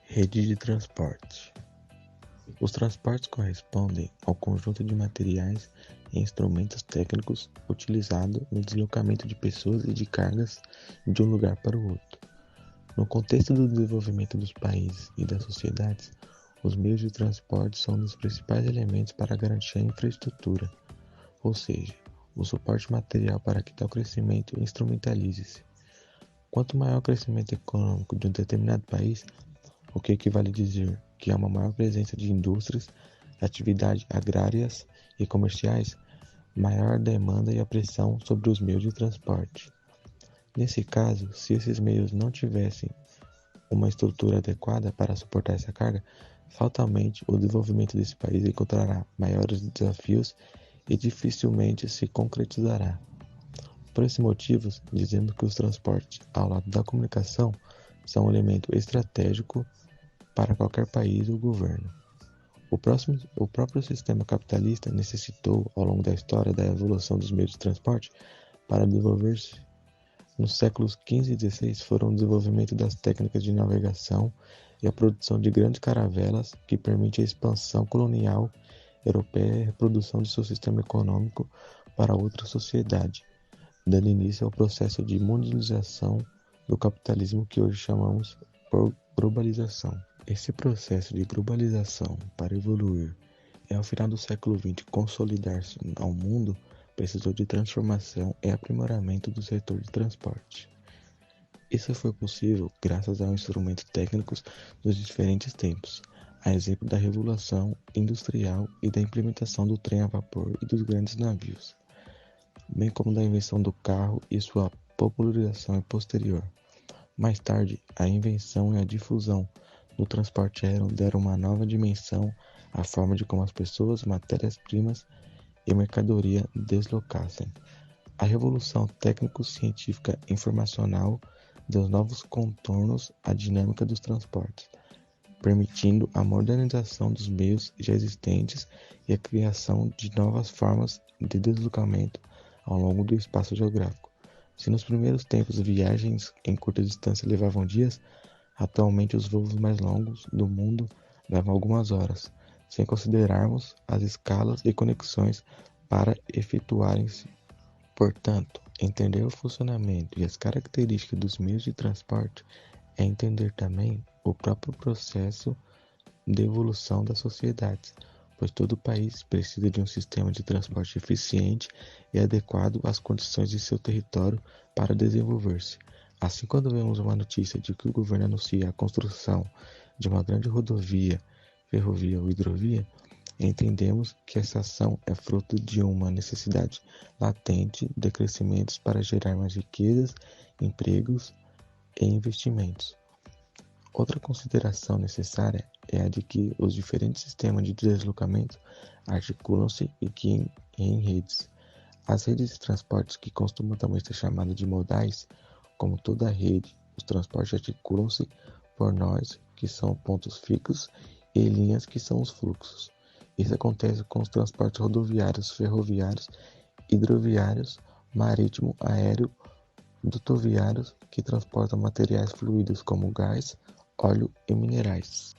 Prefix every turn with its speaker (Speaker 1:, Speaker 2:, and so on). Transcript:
Speaker 1: Rede de transporte. Os transportes correspondem ao conjunto de materiais e instrumentos técnicos utilizado no deslocamento de pessoas e de cargas de um lugar para o outro. No contexto do desenvolvimento dos países e das sociedades, os meios de transporte são um dos principais elementos para garantir a infraestrutura, ou seja, o suporte material para que tal crescimento instrumentalize-se. Quanto maior o crescimento econômico de um determinado país, o que equivale a dizer que há uma maior presença de indústrias, atividades agrárias e comerciais, maior a demanda e a pressão sobre os meios de transporte. Nesse caso, se esses meios não tivessem uma estrutura adequada para suportar essa carga, fatalmente o desenvolvimento desse país encontrará maiores desafios e dificilmente se concretizará. Por esse motivo, dizemos que os transportes, ao lado da comunicação, são um elemento estratégico para qualquer país ou governo. O próprio sistema capitalista necessitou, ao longo da história, da evolução dos meios de transporte para desenvolver-se. Nos séculos XV e XVI foram o desenvolvimento das técnicas de navegação e a produção de grandes caravelas que permite a expansão colonial europeia e a reprodução de seu sistema econômico para outra sociedade, dando início ao processo de mundialização do capitalismo que hoje chamamos por globalização. Esse processo de globalização, para evoluir e ao final do século XX consolidar-se ao mundo, precisou de transformação e aprimoramento do setor de transporte. Isso foi possível graças a instrumentos técnicos dos diferentes tempos, a exemplo da Revolução Industrial e da implementação do trem a vapor e dos grandes navios, bem como da invenção do carro e sua popularização posterior. Mais tarde, a invenção e a difusão do transporte aéreo deram uma nova dimensão à forma de como as pessoas, matérias-primas e mercadoria deslocassem. A revolução técnico-científica informacional deu novos contornos à dinâmica dos transportes, permitindo a modernização dos meios já existentes e a criação de novas formas de deslocamento ao longo do espaço geográfico. Se nos primeiros tempos viagens em curta distância levavam dias, atualmente os voos mais longos do mundo levam algumas horas, sem considerarmos as escalas e conexões para efetuarem-se. Portanto, entender o funcionamento e as características dos meios de transporte é entender também o próprio processo de evolução das sociedades, pois todo país precisa de um sistema de transporte eficiente e adequado às condições de seu território para desenvolver-se. Assim, quando vemos uma notícia de que o governo anuncia a construção de uma grande rodovia, ferrovia ou hidrovia, entendemos que essa ação é fruto de uma necessidade latente de crescimentos para gerar mais riquezas, empregos e investimentos. Outra consideração necessária é a de que os diferentes sistemas de deslocamento articulam-se e que em redes. As redes de transportes, que costumam também ser chamadas de modais, como toda rede, os transportes articulam-se por nós, que são pontos fixos, e linhas, que são os fluxos. Isso acontece com os transportes rodoviários, ferroviários, hidroviários, marítimo, aéreo, dutoviários, que transportam materiais fluidos como gás, óleo e minerais.